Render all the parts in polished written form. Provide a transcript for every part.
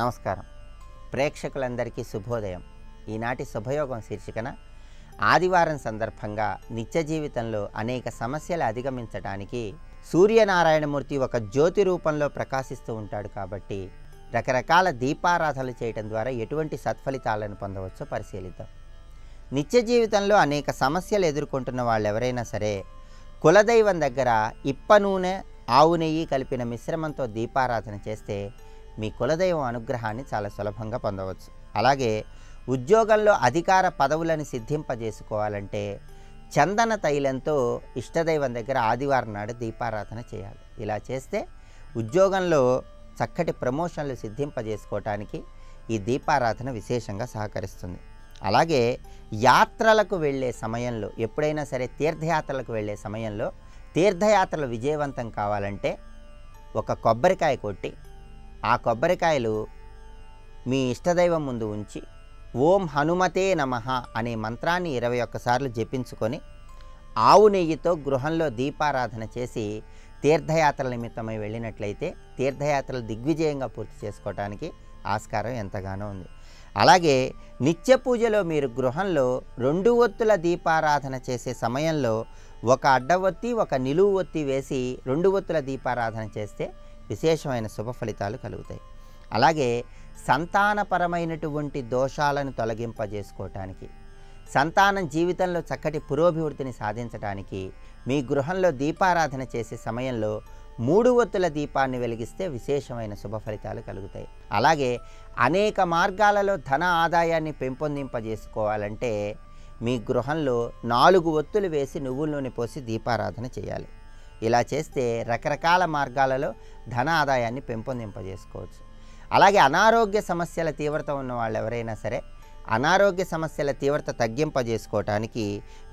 నమస్కారం. ప్రేక్షకులందరికీ శుభోదయం. ఈనాటి శుభయోగం శీర్షికన ఆదివారం సందర్భంగా నిత్య జీవితంలో అనేక సమస్యలు అధిగమించడానికి సూర్యనారాయణమూర్తి ఒక జ్యోతి రూపంలో ప్రకాశిస్తూ ఉంటాడు కాబట్టి రకరకాల దీపారాధనలు చేయటం ద్వారా ఎటువంటి సత్ఫలితాలను పొందవచ్చో పరిశీలిద్దాం. నిత్య జీవితంలో అనేక సమస్యలు ఎదుర్కొంటున్న వాళ్ళు ఎవరైనా సరే కులదైవం దగ్గర ఇప్ప నూనె ఆవు నెయ్యి కలిపిన మిశ్రమంతో దీపారాధన చేస్తే మీ కులదైవం అనుగ్రహాన్ని చాలా సులభంగా పొందవచ్చు. అలాగే ఉద్యోగంలో అధికార పదవులను సిద్ధింపజేసుకోవాలంటే చందన తైలంతో ఇష్టదైవం దగ్గర ఆదివారం నాడు దీపారాధన చేయాలి. ఇలా చేస్తే ఉద్యోగంలో చక్కటి ప్రమోషన్లు సిద్ధింపజేసుకోవటానికి ఈ దీపారాధన విశేషంగా సహకరిస్తుంది. అలాగే యాత్రలకు వెళ్ళే సమయంలో ఎప్పుడైనా సరే తీర్థయాత్రలకు వెళ్ళే సమయంలో తీర్థయాత్రలు విజయవంతం కావాలంటే ఒక కొబ్బరికాయ కొట్టి ఆ కొబ్బరికాయలు మీ ఇష్టదైవం ముందు ఉంచి ఓం హనుమతే నమః అనే మంత్రాన్ని 21 సార్లు జపించుకొని ఆవు నెయ్యితో గృహంలో దీపారాధన చేసి తీర్థయాత్రల నిమిత్తమై వెళ్ళినట్లయితే తీర్థయాత్రలు దిగ్విజయంగా పూర్తి చేసుకోవడానికి ఆస్కారం ఎంతగానో ఉంది. అలాగే నిత్య పూజలో మీరు గృహంలో 2 ఒత్తుల దీపారాధన చేసే సమయంలో ఒక అడ్డవొత్తి ఒక నిలువు ఒత్తి వేసి 2 ఒత్తుల దీపారాధన చేస్తే విశేషమైన శుభ ఫలితాలు కలుగుతాయి. అలాగే సంతానపరమైనటువంటి దోషాలను తొలగింపజేసుకోవటానికి సంతానం జీవితంలో చక్కటి పురోభివృద్ధిని సాధించడానికి మీ గృహంలో దీపారాధన చేసే సమయంలో 3 ఒత్తుల దీపాన్ని వెలిగిస్తే విశేషమైన శుభ ఫలితాలు కలుగుతాయి. అలాగే అనేక మార్గాలలో ధన ఆదాయాన్ని పెంపొందింపజేసుకోవాలంటే మీ గృహంలో 4 ఒత్తులు వేసి నువ్వుల నూనె పోసి దీపారాధన చేయాలి. ఇలా చేస్తే రకరకాల మార్గాలలో ధన ఆదాయాన్ని పెంపొందింపజేసుకోవచ్చు. అలాగే అనారోగ్య సమస్యల తీవ్రత ఉన్న వాళ్ళు ఎవరైనా సరే అనారోగ్య సమస్యల తీవ్రత తగ్గింపజేసుకోవటానికి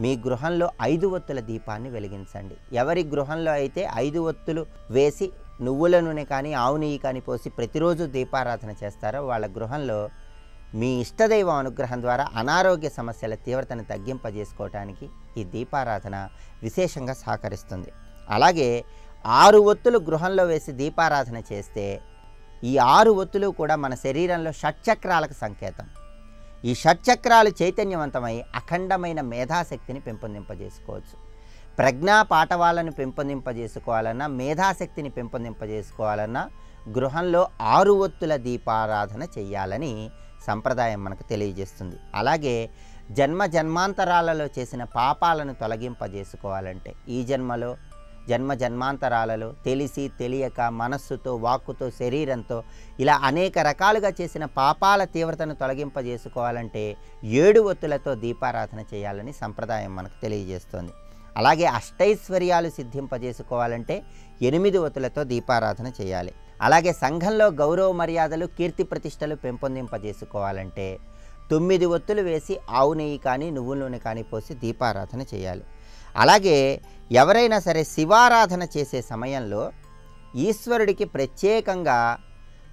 మీ గృహంలో 5 ఒత్తుల దీపాన్ని వెలిగించండి. ఎవరి గృహంలో అయితే 5 ఒత్తులు వేసి నువ్వుల నూనె కానీ ఆవు నెయ్యి కానీ పోసి ప్రతిరోజు దీపారాధన చేస్తారో వాళ్ళ గృహంలో మీ ఇష్టదైవం అనుగ్రహం ద్వారా అనారోగ్య సమస్యల తీవ్రతను తగ్గింపజేసుకోవటానికి ఈ దీపారాధన విశేషంగా సహకరిస్తుంది. అలాగే 6 ఒత్తులు గృహంలో వేసి దీపారాధన చేస్తే ఈ 6 ఒత్తులు కూడా మన శరీరంలో షట్చక్రాలకు సంకేతం. ఈ షట్చక్రాలు చైతన్యవంతమై అఖండమైన మేధాశక్తిని పెంపొందింపజేసుకోవచ్చు. ప్రజ్ఞా పాఠవాలను పెంపొందింపజేసుకోవాలన్నా మేధాశక్తిని పెంపొందింపజేసుకోవాలన్నా గృహంలో 6 ఒత్తుల దీపారాధన చేయాలని సంప్రదాయం మనకు తెలియజేస్తుంది. అలాగే జన్మాంతరాలలో చేసిన పాపాలను తొలగింపజేసుకోవాలంటే ఈ జన్మలో జన్మాంతరాలలో తెలిసి తెలియక మనస్సుతో వాక్కుతో శరీరంతో ఇలా అనేక రకాలుగా చేసిన పాపాల తీవ్రతను తొలగింపజేసుకోవాలంటే 7 ఒత్తులతో దీపారాధన చేయాలని సంప్రదాయం మనకు తెలియజేస్తుంది. అలాగే అష్టైశ్వర్యాలు సిద్ధింపజేసుకోవాలంటే 8 ఒత్తులతో దీపారాధన చేయాలి. అలాగే సంఘంలో గౌరవ మర్యాదలు కీర్తి ప్రతిష్టలు పెంపొందింపజేసుకోవాలంటే 9 ఒత్తులు వేసి ఆవు నెయ్యి కానీ నువ్వుల నూనె కానీ పోసి దీపారాధన చేయాలి. అలాగే ఎవరైనా సరే శివారాధన చేసే సమయంలో ఈశ్వరుడికి ప్రత్యేకంగా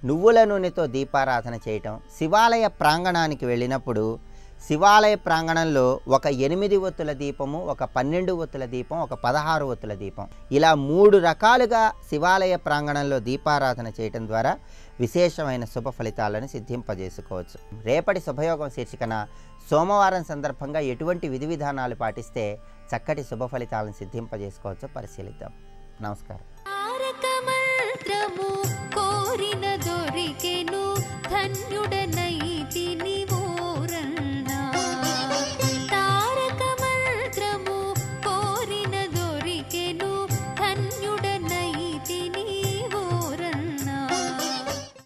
నువ్వుల నూనెతో దీపారాధన చేయటం, శివాలయ ప్రాంగణానికి వెళ్ళినప్పుడు శివాలయ ప్రాంగణంలో ఒక 8 ఒత్తుల దీపము, ఒక 12 ఒత్తుల దీపం, ఒక 16 ఒత్తుల దీపం ఇలా 3 రకాలుగా శివాలయ ప్రాంగణంలో దీపారాధన చేయటం ద్వారా విశేషమైన శుభ ఫలితాలను సిద్ధింపజేసుకోవచ్చు. రేపటి శుభయోగం శీర్షికన సోమవారం సందర్భంగా ఎటువంటి విధి విధానాలు పాటిస్తే చక్కటి శుభ ఫలితాలను సిద్ధింపజేసుకోవచ్చో పరిశీలిద్దాం. నమస్కారం.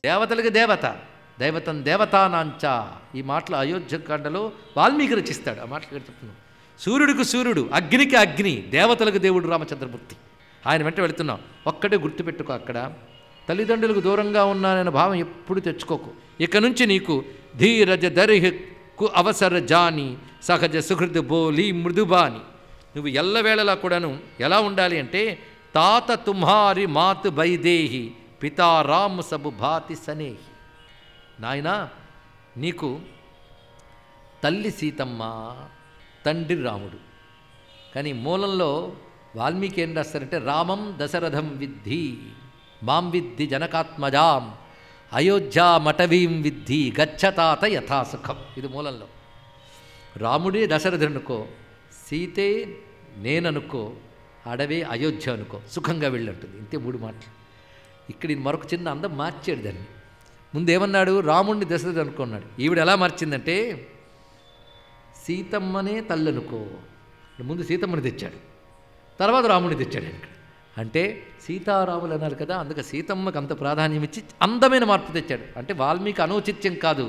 దేవతలకు దేవత దైవతం దేవతానాంచ ఈ మాటలు అయోధ్యకాండలో వాల్మీకి రచిస్తాడు. ఆ మాటలు చెప్తున్నాం. సూర్యుడికి సూర్యుడు, అగ్నికి అగ్ని, దేవతలకు దేవుడు రామచంద్రమూర్తి. ఆయన వెంట వెళుతున్నాం. ఒక్కటే గుర్తుపెట్టుకో, అక్కడ తల్లిదండ్రులకు దూరంగా ఉన్నానన్న భావం ఎప్పుడు తెచ్చుకోకు. ఇక నుంచి నీకు ధీరజ దరిహకు అవసర జాని సహజ సుహృద్ బోలి మృదుబాని. నువ్వు ఎల్లవేళలా కూడాను ఎలా ఉండాలి అంటే తాత తుమ్హారి మాత్ బైదేహి పితా రామ్ సబు భాతి సనేహి. నాయనా నీకు తల్లి సీతమ్మ, తండ్రి రాముడు. కానీ మూలంలో వాల్మీకి ఏం రాస్తారంటే రామం దశరథం విద్ధి మాం విద్ధి జనకాత్మజాం అయోధ్యా మటవీం విద్ధి గచ్చతాత యథాసుఖం. ఇది మూలంలో. రాముడే దశరథునుకో, సీతే నేననుకో, అడవే అయోధ్య అనుకో, సుఖంగా వెళ్ళంటుంది. ఇంతే 3 మాటలు. ఇక్కడ మరొక చిన్న అందం మార్చాడు దాన్ని. ముందేమన్నాడు? రాముడిని దశరథుడు అనుకున్నాడు. ఈవిడ ఎలా మార్చిందంటే సీతమ్మనే తల్లనుకో. ముందు సీతమ్మని తెచ్చాడు, తర్వాత రాముడిని తెచ్చాడు. ఇక్కడ అంటే సీతారాములు అన్నారు కదా, అందుకే సీతమ్మకు అంత ప్రాధాన్యం ఇచ్చి అందమైన మార్పు తెచ్చాడు. అంటే వాల్మీకి అనౌచిత్యం కాదు,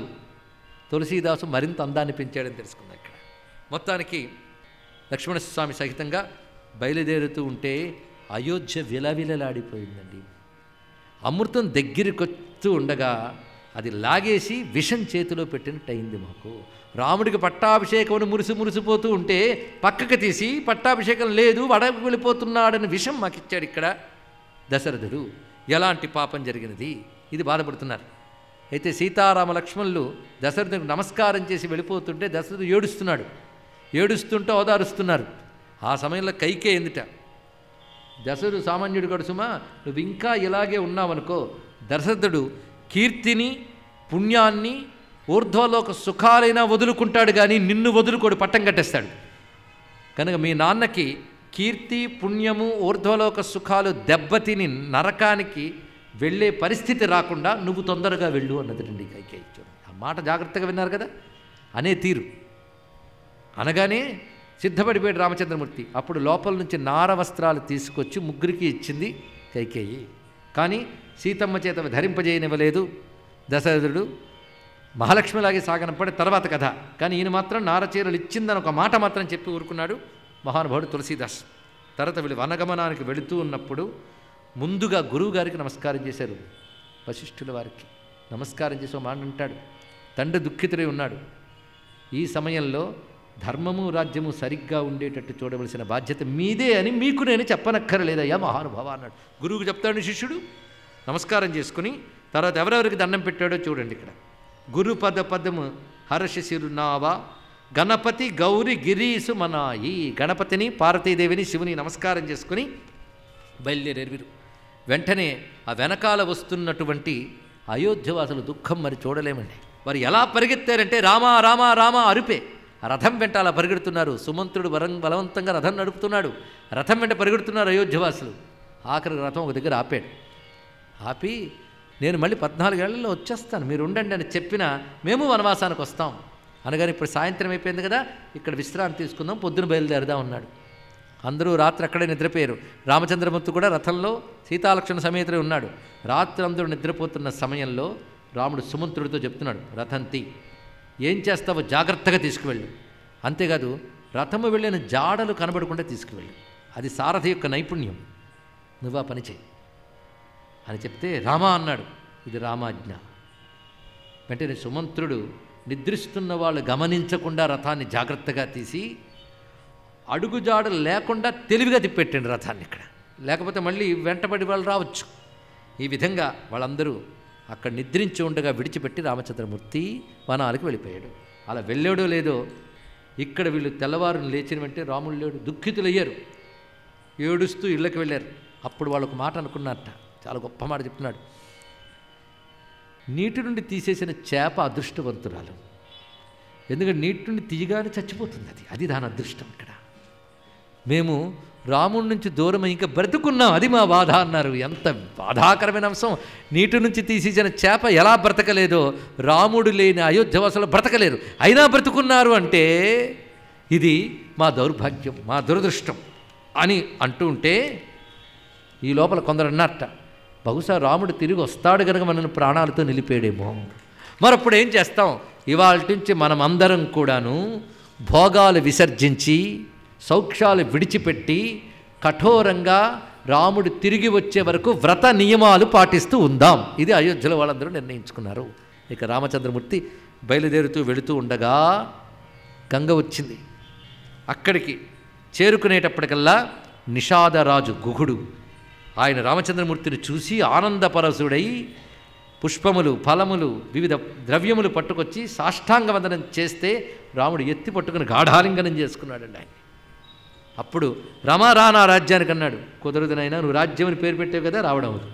తులసీదాసు మరింత అందాన్ని పెంచాడని తెలుసుకుందాం. ఇక్కడ మొత్తానికి లక్ష్మణస్వామి సహితంగా బయలుదేరుతూ ఉంటే అయోధ్య విలవిలలాడిపోయిందండి. అమృతం దగ్గరికొస్తూ ఉండగా అది లాగేసి విషం చేతిలో పెట్టినట్టు అయింది మాకు. రాముడికి పట్టాభిషేకం మురిసిపోతూ ఉంటే పక్కకు తీసి పట్టాభిషేకం లేదు, అడవికి వెళ్ళిపోతున్నాడని విషం మాకిచ్చాడు ఇక్కడ దశరథుడు. ఎలాంటి పాపం జరిగినది, ఇది బాధపడుతున్నారు. అయితే సీతారామ లక్ష్మణులు దశరథుడికి నమస్కారం చేసి వెళ్ళిపోతుంటే దశరథుడు ఏడుస్తున్నాడు. ఏడుస్తుంటే ఓదారుస్తున్నారు. ఆ సమయంలో కైకే ఎందుట, దశరథుడు సామాన్యుడు గడు సుమా, నువ్వు ఇంకా ఇలాగే ఉన్నావనుకో దశరథుడు కీర్తిని పుణ్యాన్ని ఊర్ధ్వలోక సుఖాలైనా వదులుకుంటాడు, కానీ నిన్ను వదులుకోడు, పట్టం కట్టేస్తాడు. కనుక మీ నాన్నకి కీర్తి పుణ్యము ఊర్ధ్వలోక సుఖాలు దెబ్బతిని నరకానికి వెళ్ళే పరిస్థితి రాకుండా నువ్వు తొందరగా వెళ్ళు అన్నదండి కైకేయి. ఆ మాట జాగ్రత్తగా విన్నారు కదా. అనే తీరు అనగానే సిద్ధపడిపోయాడు రామచంద్రమూర్తి. అప్పుడు లోపల నుంచి నార వస్త్రాలు తీసుకొచ్చి ముగ్గురికి ఇచ్చింది కైకేయి. కానీ సీతమ్మ చేత ధరింపజేయనివ్వలేదు దశరథుడు. మహాలక్ష్మిలాగే సాగనపడి తర్వాత కథ. కానీ ఈయన మాత్రం నారచీరలు ఇచ్చిందని ఒక మాట మాత్రం చెప్పి ఊరుకున్నాడు మహానుభావుడు తులసీదాస్. తర్వాత వీళ్ళు వనగమనానికి వెళుతూ ఉన్నప్పుడు ముందుగా గురువుగారికి నమస్కారం చేశారు. వశిష్ఠుల వారికి నమస్కారం చేసి ఒక మాట అంటాడు, తండ్రి దుఃఖితుడై ఉన్నాడు. ఈ సమయంలో ధర్మము రాజ్యము సరిగ్గా ఉండేటట్టు చూడవలసిన బాధ్యత మీదే అని మీకు నేను చెప్పనక్కర్లేదయ్యా మహానుభావ అన్నాడు. గురువుకు చెప్తాడు శిష్యుడు. నమస్కారం చేసుకుని తర్వాత ఎవరెవరికి దండం పెట్టాడో చూడండి. ఇక్కడ గురుపద పదము హర్షశిరునావా గణపతి గౌరి గిరీసు మనాయి. గణపతిని పార్వతీదేవిని శివుని నమస్కారం చేసుకుని బయలుదేరేరు. వెంటనే ఆ వెనకాల వస్తున్నటువంటి అయోధ్యవాసులు దుఃఖం మరి చూడలేమండి. వారు ఎలా పరిగెత్తారంటే రామా రామా రామా అరుపే. ఆ రథం వెంట అలా పరిగెడుతున్నారు. సుమంత్రుడు బలవంతంగా రథం నడుపుతున్నాడు. రథం వెంట పరిగెడుతున్నారు అయోధ్యవాసులు. ఆఖరి రథం ఒక దగ్గర ఆపాడు. ఆపి నేను మళ్ళీ 14 ఏళ్లలో వచ్చేస్తాను, మీరు ఉండండి అని చెప్పినా మేము వనవాసానికి వస్తాం అనగానే ఇప్పుడు సాయంత్రం అయిపోయింది కదా, ఇక్కడ విశ్రాంతి తీసుకుందాం, పొద్దున బయలుదేరదాం అన్నాడు. అందరూ రాత్రి అక్కడే నిద్రపోయారు. రామచంద్రమూర్తి కూడా రథంలో సీతాలక్ష్మణ సమేతుడై ఉన్నాడు. రాత్రి అందరూ నిద్రపోతున్న సమయంలో రాముడు సుమంత్రుడితో చెప్తున్నాడు, రథం తీ, ఏం చేస్తావో జాగ్రత్తగా తీసుకువెళ్ళు, అంతేకాదు రథము వెళ్ళిన జాడలు కనబడకుండా తీసుకువెళ్ళు, అది సారథి యొక్క నైపుణ్యం, నువ్వు ఆ పని చేయి అని చెప్తే రామా అన్నాడు. ఇది రామాజ్ఞ. వెంటనే సుమంత్రుడు నిద్రిస్తున్న వాళ్ళు గమనించకుండా రథాన్ని జాగ్రత్తగా తీసి అడుగుజాడలు లేకుండా తెలివిగా తిప్పెట్టండి రథాన్ని. ఇక్కడ లేకపోతే మళ్ళీ వెంటబడి వాళ్ళు రావచ్చు. ఈ విధంగా వాళ్ళందరూ అక్కడ నిద్రించి ఉండగా విడిచిపెట్టి రామచంద్రమూర్తి వనాలకు వెళ్ళిపోయాడు. అలా వెళ్ళాడో లేదో ఇక్కడ వీళ్ళు తెల్లవారుని లేచిన వెంటనే రాముడు లేడు, దుఃఖితులయ్యారు, ఏడుస్తూ ఇళ్ళకి వెళ్ళారు. అప్పుడు వాళ్ళకు మాట అనుకున్నారట, చాలా గొప్ప మాట చెప్తున్నాడు. నీటి నుండి తీసేసిన చేప అదృష్టవంతురాలు, ఎందుకంటే నీటి నుండి తీయగానే చచ్చిపోతుంది, అది దాని అదృష్టం. ఇక్కడ మేము రాముడి నుంచి దూరం ఇంకా బ్రతుకున్నాం, అది మా బాధ అన్నారు. ఎంత బాధాకరమైన అంశం. నీటి నుంచి తీసేసిన చేప ఎలా బ్రతకలేదో రాముడు లేని అయోధ్యవాసులు బ్రతకలేరు, అయినా బ్రతుకున్నారు అంటే ఇది మా దౌర్భాగ్యం, మా దురదృష్టం అని అంటూ ఉంటే ఈ లోపల కొందరు అన్నారట, బహుశా రాముడు తిరిగి వస్తాడు కనుక మనల్ని ప్రాణాలతో నిలిపేడేమో. మరప్పుడు ఏం చేస్తాం, ఇవాళ నుంచి మనం అందరం కూడాను భోగాలు విసర్జించి సౌఖ్యాలు విడిచిపెట్టి కఠోరంగా రాముడు తిరిగి వచ్చే వరకు వ్రత నియమాలు పాటిస్తూ ఉందాం. ఇది అయోధ్యలో వాళ్ళందరూ నిర్ణయించుకున్నారు. ఇక రామచంద్రమూర్తి బయలుదేరుతూ వెళుతూ ఉండగా గంగ వచ్చింది. అక్కడికి చేరుకునేటప్పటికల్లా నిషాదరాజు గుహుడు ఆయన రామచంద్రమూర్తిని చూసి ఆనందపరసుడై పుష్పములు ఫలములు వివిధ ద్రవ్యములు పట్టుకొచ్చి సాష్టాంగ వందనం చేస్తే రాముడు ఎత్తి పట్టుకుని గాఢాలింగనం చేసుకున్నాడండి ఆయన. అప్పుడు రమా రా నా రాజ్యానికి అన్నాడు. కుదరదునైనా, నువ్వు రాజ్యం అని పేరు పెట్టావు కదా, రావడం అవుతుంది.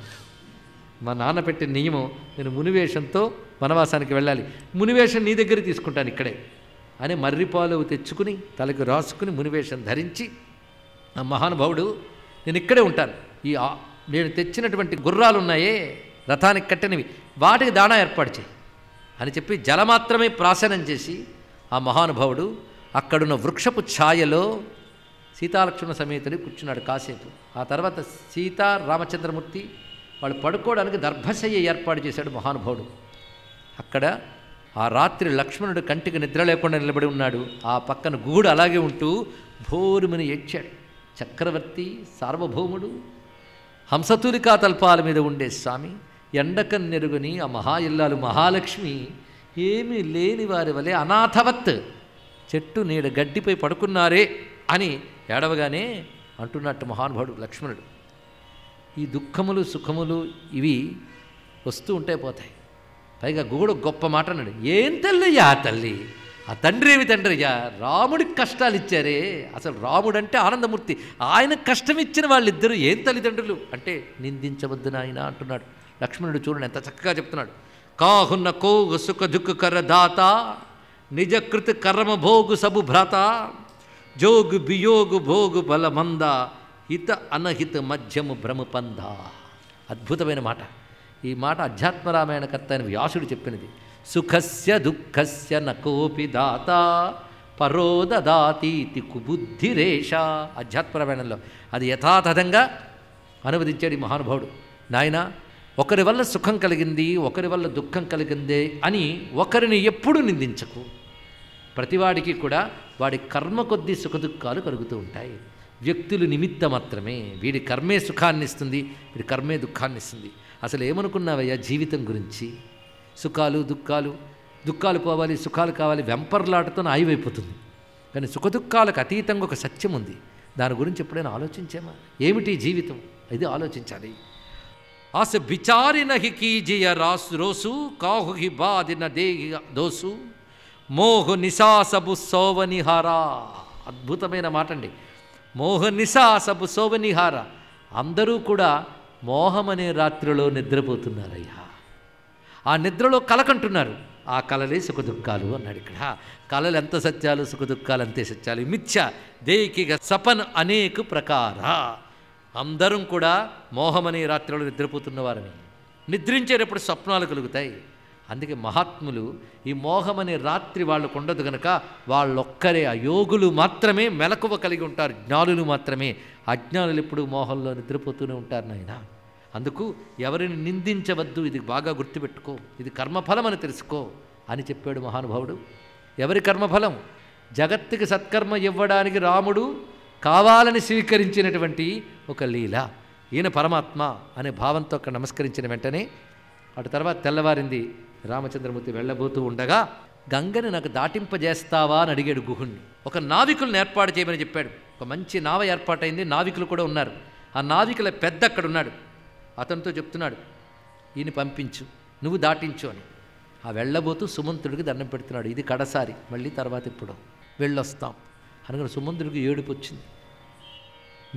మా నాన్న పెట్టిన నియమం, నేను మునివేషంతో వనవాసానికి వెళ్ళాలి, మునివేషం నీ దగ్గర తీసుకుంటాను ఇక్కడే అని మర్రిపాలు తెచ్చుకుని తలకు రాసుకుని మునివేషం ధరించి, ఆ మహానుభావుడు నేను ఇక్కడే ఉంటాను, నేను తెచ్చినటువంటి గుర్రాలు ఉన్నాయే రథానికి కట్టినవి, వాటికి దాణా ఏర్పాటు చేయి అని చెప్పి జలమాత్రమే ప్రాశనం చేసి ఆ మహానుభావుడు అక్కడున్న వృక్షపు ఛాయలో సీతాలక్ష్మణ సమేతుడి కూర్చున్నాడు కాసేపు. ఆ తర్వాత సీతా రామచంద్రమూర్తి వాళ్ళు పడుకోవడానికి దర్భశయ్య ఏర్పాటు చేశాడు మహానుభావుడు. అక్కడ ఆ రాత్రి లక్ష్మణుడు కంటికి నిద్ర లేకుండా నిలబడి ఉన్నాడు. ఆ పక్కన గూడు అలాగే ఉంటూ భోరుమని ఏడ్చాడు. చక్రవర్తి సార్వభౌముడు హంసతూలికా తల్పాల మీద ఉండే స్వామి, ఎండకన్నెరుగుని ఆ మహా ఇల్లాలు మహాలక్ష్మి ఏమీ లేని వారి వలె అనాథవత్ చెట్టు నీడ గడ్డిపై పడుకున్నారే అని ఏడవగానే అంటున్నట్టు మహానుభావుడు లక్ష్మణుడు, ఈ దుఃఖములు సుఖములు ఇవి వస్తూ ఉంటే పోతాయి. పైగా గూడు గొప్ప మాట అన్నాడు, ఏం తల్లియా తల్లి, ఆ తండ్రి ఏమి తండ్రియా, రాముడికి కష్టాలు ఇచ్చారే, అసలు రాముడంటే ఆనందమూర్తి, ఆయనకు కష్టం ఇచ్చిన వాళ్ళిద్దరూ ఏం తల్లిదండ్రులు అంటే నిందించవద్దు నాయన అంటున్నాడు లక్ష్మణుడు. చూడండి ఎంత చక్కగా చెప్తున్నాడు. కాహున్న కోగు సుఖ దుఃఖ కర దాత నిజకృత కర్మ భోగు సబు భ్రాత జోగు బియోగు భోగు బలమంద హిత అనహిత మధ్యము భ్రమపంద. అద్భుతమైన మాట. ఈ మాట అధ్యాత్మరామాయణకర్త అని వ్యాసుడు చెప్పినది. సుఖస్య దుఃఖస్య నకోపి దాత పరో దదాతీతి కుబుద్ధిరేష. అధ్యాత్మరామాయణంలో అది యథాతథంగా అనువదించాడు ఈ మహానుభావుడు. నాయన, ఒకరి వల్ల సుఖం కలిగింది, ఒకరి వల్ల దుఃఖం కలిగిందే అని ఒకరిని ఎప్పుడూ నిందించకు. ప్రతివాడికి కూడా వాడి కర్మ కొద్దీ సుఖదుఖాలు కలుగుతూ ఉంటాయి. వ్యక్తులు నిమిత్త మాత్రమే. వీడి కర్మే సుఖాన్ని ఇస్తుంది, వీడి కర్మే దుఃఖాన్ని ఇస్తుంది. అసలు ఏమనుకున్నావయ్యా జీవితం గురించి? సుఖాలు దుఃఖాలు, దుఃఖాలు పోవాలి సుఖాలు కావాలి వెంపర్లాటతో ఆయువైపోతుంది. కానీ సుఖదుఖాలకు అతీతంగా ఒక సత్యం ఉంది. దాని గురించి ఎప్పుడైనా ఆలోచించామా? ఏమిటి జీవితం? ఇది ఆలోచించాలి. ఆస విచారిన హి కీజియ రోసు కాహు హి బాదిన దేహి దోసు మోహ నిశాసబు సోవనిహారా. అద్భుతమైన మాట అండి. మోహ నిశాసబు సోవనిహార. అందరూ కూడా మోహం అనే రాత్రిలో నిద్రపోతున్నారయ్యా. ఆ నిద్రలో కలకంటున్నారు. ఆ కలలే సుఖదుఖాలు అన్నాడు ఇక్కడ. కలలు ఎంత సత్యాలు, సుఖదుఖాలు అంతే సత్యాలు. మిథ్య దేకిగ సపన్ అనేక ప్రకార. అందరం కూడా మోహమనే రాత్రిలో నిద్రపోతున్నవారని. నిద్రించేటప్పుడు స్వప్నాలు కలుగుతాయి. అందుకే మహాత్ములు ఈ మోహమనే రాత్రి వాళ్ళకు ఉండదు కనుక వాళ్ళొక్కరే, అయోగులు మాత్రమే మెలకువ కలిగి ఉంటారు. జ్ఞానులు మాత్రమే. అజ్ఞానులు ఎప్పుడు మోహంలో నిద్రపోతూనే ఉంటారు నాయన. అందుకు ఎవరిని నిందించవద్దు, ఇది బాగా గుర్తుపెట్టుకో, ఇది కర్మఫలం అని తెలుసుకో అని చెప్పాడు మహానుభావుడు. ఎవరి కర్మఫలం? జగత్తుకి సత్కర్మ ఇవ్వడానికి రాముడు కావాలని స్వీకరించినటువంటి ఒక లీల. ఈయన పరమాత్మ అనే భావంతో అక్కడ నమస్కరించిన వెంటనే అటు తర్వాత తెల్లవారింది. రామచంద్రమూర్తి వెళ్ళబోతూ ఉండగా గంగని నాకు దాటింపజేస్తావా అని అడిగాడు గుహుణ్ణి. ఒక నావికులను ఏర్పాటు చేయమని చెప్పాడు. ఒక మంచి నావ ఏర్పాటైంది, నావికులు కూడా ఉన్నారు. ఆ నావికుల పెద్ద అక్కడ ఉన్నాడు. అతనితో చెప్తున్నాడు, ఈయన పంపించు, నువ్వు దాటించు అని. ఆ వెళ్ళబోతూ సుమంతుడికి దండం పెడుతున్నాడు. ఇది కడసారి, మళ్ళీ తర్వాత ఇప్పుడు వెళ్ళొస్తాం అనగా సుమంతుడికి ఏడుపు వచ్చింది.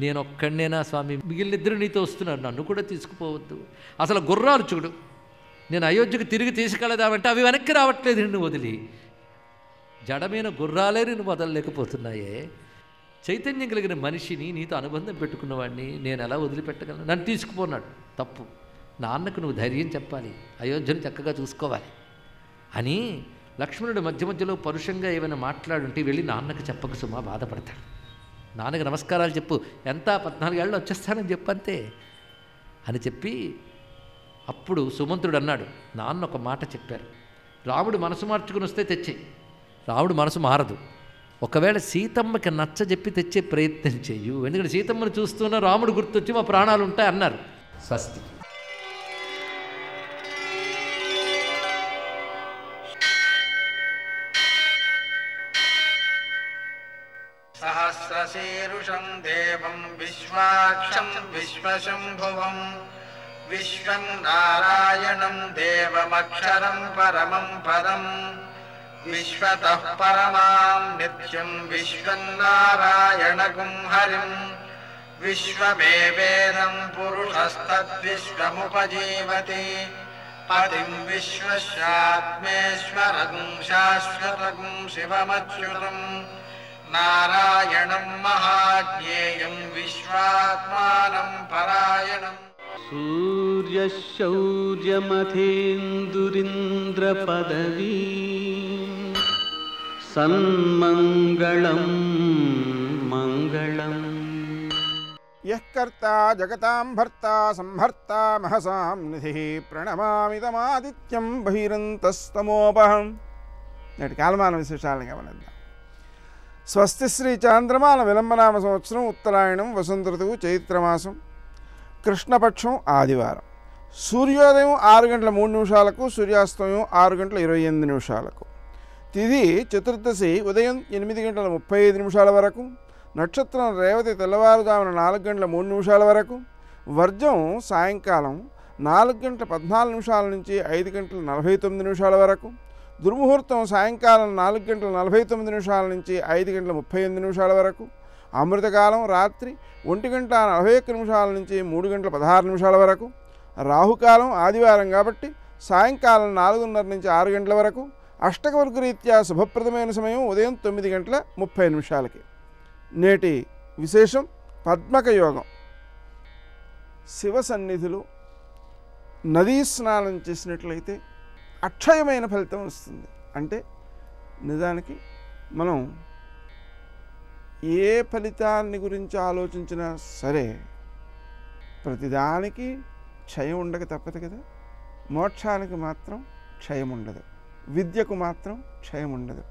నేను ఒక్కడనేనా స్వామి, మిగిలినిద్దరు నీతో వస్తున్నారు, నన్ను కూడా తీసుకుపోవద్దు. అసలు గుర్రాలు చూడు, నేను అయోధ్యకు తిరిగి తీసుకెళ్దామంటే అవి వెనక్కి రావట్లేదు నిన్ను వదిలి. జడమైన గుర్రాలే నిన్ను వదలలేకపోతున్నాయే. చైతన్యం కలిగిన మనిషిని, నీతో అనుబంధం పెట్టుకున్నవాడిని నేను ఎలా వదిలిపెట్టగలను? నన్ను తీసుకుపోన్నాడు. తప్పు. నాన్నకు నువ్వు ధైర్యం చెప్పాలి, అయోధ్యను చక్కగా చూసుకోవాలి అని లక్ష్మణుడు మధ్య మధ్యలో పరుషంగా ఏమైనా మాట్లాడుంటే వెళ్ళి నాన్నకు చెప్పక సుమా, బాధపడతాడు. నాన్నకు నమస్కారాలు చెప్పు, ఎంత 14 ఏళ్ళు వచ్చేస్తానని చెప్పంతే అని చెప్పి అప్పుడు సుమంతుడు అన్నాడు, నాన్న ఒక మాట చెప్పారు, రాముడు మనసు మార్చుకుని వస్తే తెచ్చే. రాముడు మనసు మారదు. ఒకవేళ సీతమ్మకి నచ్చజెప్పి తెచ్చే ప్రయత్నం చెయ్యు, ఎందుకంటే సీతమ్మను చూస్తున్న రాముడు గుర్తొచ్చి మా ప్రాణాలు ఉంటాయి అన్నారు. స్వస్తి. సహస్రశీరుషం దేవం విశ్వాక్షం విశ్వశంభువం విశ్వం నారాయణం దేవమక్షరం పరమం పదం విశ్వతః పరమాం నిత్యం విశ్వం నారాయణగుం హరిం విశ్వమేవేదం పురుషస్తద్విశ్వముపజీవతి పతిం విశ్వస్యాత్మేశ్వరం శాశ్వతం శివమచ్యుతం నారాయణం మహాజ్ఞేయం విశ్వాత్మానం పరాయణం. సూర్యశౌర్యమథేందురింద్రపదవీ సన్మంగళం మంగళం. యః కర్తా జగతాం భర్తా సంహర్తా మహసాం నిధిః ప్రణమామిదమాదిత్యం బహిరంతస్తమోపహం. నేటి కాలమాన విశేషాలను గమనిద్దాం. స్వస్తి శ్రీ చాంద్రమాన విలంబనామ సంవత్సరం ఉత్తరాయణం వసంత ఋతువు చైత్రమాసం కృష్ణపక్షం ఆదివారం. సూర్యోదయం 6:03 సూర్యాస్తమయం 6:28 తిథి చతుర్దశి ఉదయం 8:35 వరకు. నక్షత్రం రేవతి తెల్లవారుజామున 4:03 వరకు. వర్జం సాయంకాలం 4:14 నుంచి 5:49 వరకు. దుర్ముహూర్తం సాయంకాలం 4:49 నుంచి 5:38 వరకు. అమృతకాలం రాత్రి 1:41 నుంచి 3:16 వరకు. రాహుకాలం ఆదివారం కాబట్టి సాయంకాలం 4:30 నుంచి 6 గంటల వరకు. అష్టకవర్గ రీత్యా శుభప్రదమైన సమయం ఉదయం 9:30. నేటి విశేషం పద్మక యోగం. శివ సన్నిధిలో నదీ స్నానం చేసినట్లయితే అక్షయమైన ఫలితం వస్తుంది. అంటే నిజానికి మనం ఏ ఫలితాన్ని గురించి ఆలోచించినా సరే ప్రతిదానికి క్షయం ఉండక తప్పదు కదా. మోక్షానికి మాత్రం క్షయం ఉండదు, విద్యకు మాత్రం క్షయం ఉండదు,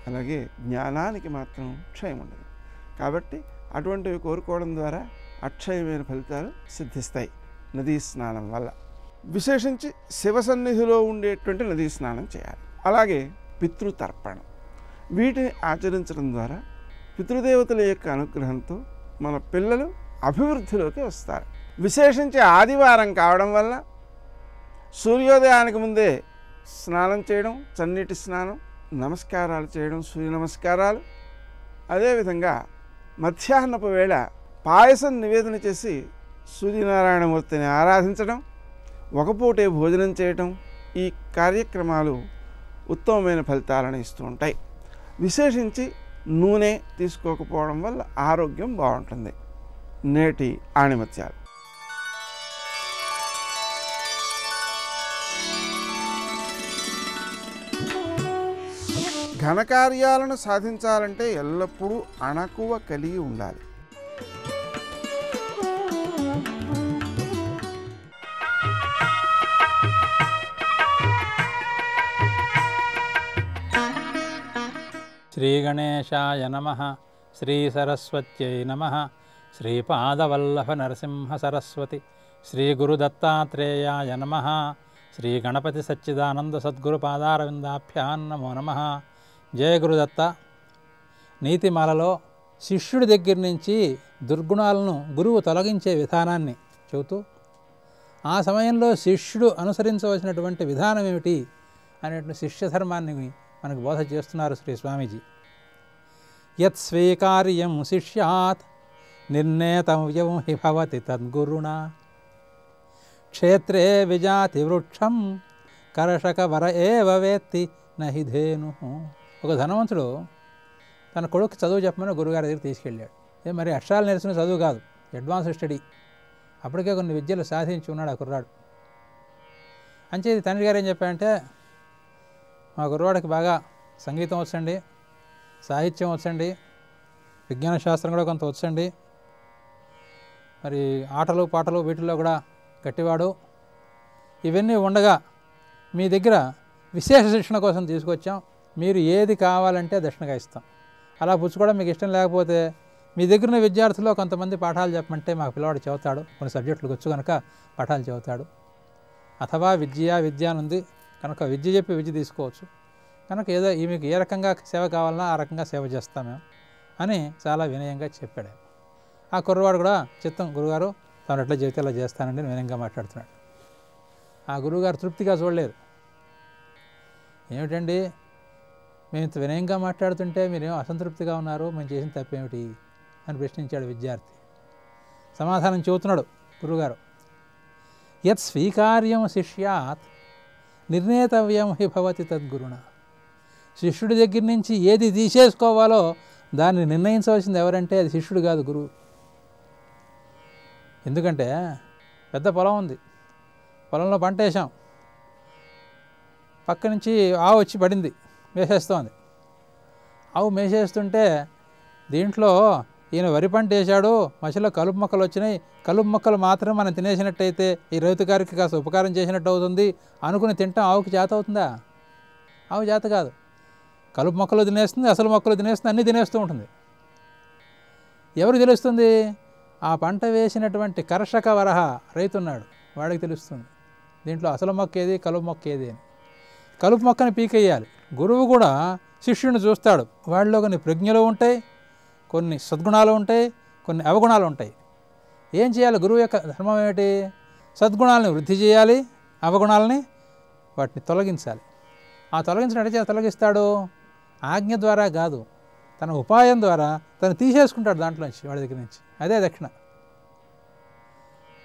అలాగే జ్ఞానానికి మాత్రం క్షయం ఉండదు. కాబట్టి అటువంటివి కోరుకోవడం ద్వారా అక్షయమైన ఫలితాలు సిద్ధిస్తాయి నదీ స్నానం వల్ల. విశేషించి శివ సన్నిధిలో ఉండేటువంటి నదీ స్నానం చేయాలి. అలాగే పితృతర్పణం, వీటిని ఆచరించడం ద్వారా పితృదేవతల యొక్క అనుగ్రహంతో మన పిల్లలు అభివృద్ధిలోకి వస్తారు. విశేషించి ఆదివారం కావడం వల్ల సూర్యోదయానికి ముందే స్నానం చేయడం, చన్నీటి స్నానం, నమస్కారాలు చేయడం, సూర్య నమస్కారాలు. అదేవిధంగా మధ్యాహ్నపు వేళ పాయసం నివేదన చేసి సూర్యనారాయణమూర్తిని ఆరాధించడం, ఒకపూటే భోజనం చేయటం, ఈ కార్యక్రమాలు ఉత్తమమైన ఫలితాలను ఇస్తూ ఉంటాయి. విశేషించి నూనె తీసుకోకపోవడం వల్ల ఆరోగ్యం బాగుంటుంది. నేటి ఆణిమత్యాలు. ఘనకార్యాలను సాధించాలంటే ఎల్లప్పుడూ అణకువ కలిగి ఉండాలి. శ్రీ గణేశాయ నమః. శ్రీ సరస్వత్యై నమః. శ్రీపాదవల్లభ నరసింహ సరస్వతి. శ్రీ గురుదత్తాత్రేయాయ నమః. శ్రీ గణపతి సచ్చిదానంద సద్గురు పాదారవిందాభ్యాం నమో నమః. జయ గురుదత్త. నీతిమాలలో శిష్యుడి దగ్గర నుంచి దుర్గుణాలను గురువు తొలగించే విధానాన్ని చెబుతూ ఆ సమయంలో శిష్యుడు అనుసరించవలసినటువంటి విధానం ఏమిటి అనేటువంటి శిష్యధర్మాన్ని మనకు బోధ చేస్తున్నారు శ్రీ స్వామీజీ. యత్ స్వీకార్యం శిష్యాత్ నిర్ణేతవ్యం హి భవతి తద్గురుణా క్షేత్రే విజాతి వృక్షం కర్షక వర ఏవ వేత్తి నహి ధేను. ఒక ధనవంతుడు తన కొడుకు చదువు చెప్పమని గురుగారి దగ్గర తీసుకెళ్ళాడు. మరి అక్షరాలు నేర్చుకునే చదువు కాదు, అడ్వాన్స్ స్టడీ. అప్పటికే కొన్ని విద్యలు సాధించి ఉన్నాడు ఆ కుర్రాడు. అంచేది తండ్రి గారు ఏం చెప్పారంటే, మా కుర్రాడికి బాగా సంగీతం వచ్చండి, సాహిత్యం వచ్చండి, విజ్ఞాన శాస్త్రం కూడా కొంత వచ్చండి, మరి ఆటలు పాటలు వీటిల్లో కూడా గట్టివాడు. ఇవన్నీ ఉండగా మీ దగ్గర విశేష శిక్షణ కోసం తీసుకొచ్చాం, మీరు ఏది కావాలంటే దక్షిణగా ఇస్తాం. అలా పుచ్చుకోవడం మీకు ఇష్టం లేకపోతే మీ దగ్గర ఉన్న విద్యార్థుల్లో కొంతమంది పాఠాలు చెప్పమంటే మాకు పిల్లవాడు చెబుతాడు, కొన్ని సబ్జెక్టులకు వచ్చు కనుక పాఠాలు చెబుతాడు. అథవా విద్య ఉంది కనుక విద్య చెప్పి విద్య తీసుకోవచ్చు కనుక ఏదో మీకు ఏ రకంగా సేవ కావాలన్నా ఆ రకంగా సేవ చేస్తాం మేము అని చాలా వినయంగా చెప్పాడు. ఆ కుర్రవాడు కూడా చిత్తం గురుగారు తాను ఎట్లా చెబితే అలా చేస్తానండి వినయంగా మాట్లాడుతున్నాడు. ఆ గురువుగారు తృప్తిగా చూడలేదు. ఏమిటండి మేము ఇంత వినయంగా మాట్లాడుతుంటే మీరేమో అసంతృప్తిగా ఉన్నారు, మేము చేసిన తప్పేమిటి అని ప్రశ్నించాడు విద్యార్థి. సమాధానం చెబుతున్నాడు గురువుగారు. యత్ స్వీకార్యం శిష్యాత్ నిర్ణేతవ్యం హి భవతి తద్గురుణ. శిష్యుడి దగ్గర నుంచి ఏది తీసేసుకోవాలో దాన్ని నిర్ణయించవలసింది ఎవరంటే అది శిష్యుడు కాదు, గురువు. ఎందుకంటే పెద్ద పొలం ఉంది, పొలంలో పంట వేసాం, పక్క నుంచి ఆవు వచ్చి పడింది, మేసేస్తోంది. ఆవు మేసేస్తుంటే దీంట్లో ఈయన వరి పంట వేసాడు, మధ్యలో కలుపు మొక్కలు వచ్చినాయి, కలుపు మొక్కలు మాత్రం మనం తినేసినట్టయితే ఈ రైతు గారికి కాస్త ఉపకారం చేసినట్టు అవుతుంది అనుకుని తింటాం. ఆవుకి చేత అవుతుందా? ఆవు చేత కాదు. కలుపు మొక్కలు తినేస్తుంది, అసలు మొక్కలు తినేస్తుంది, అన్నీ తినేస్తూ ఉంటుంది. ఎవరు తెలుస్తుంది? ఆ పంట వేసినటువంటి కర్షక వరహ రైతున్నాడు, వాడికి తెలుస్తుంది దీంట్లో అసలు మొక్క ఏది, కలుపు మొక్క ఏది అని. కలుపు మొక్కని పీకేయాలి. గురువు కూడా శిష్యుని చూస్తాడు, వాడిలో కొన్ని ప్రజ్ఞలు ఉంటాయి, కొన్ని సద్గుణాలు ఉంటాయి, కొన్ని అవగుణాలు ఉంటాయి. ఏం చేయాలి? గురువు యొక్క ధర్మం ఏమిటి? సద్గుణాలని వృద్ధి చేయాలి, అవగుణాలని వాటిని తొలగించాలి. ఆ తొలగించడం ఎట్లా తొలగిస్తాడు? ఆజ్ఞ ద్వారా కాదు, తన ఉపాయం ద్వారా తను తీసేసుకుంటాడు దాంట్లోంచి, వాడి దగ్గర నుంచి. అదే దక్షిణ.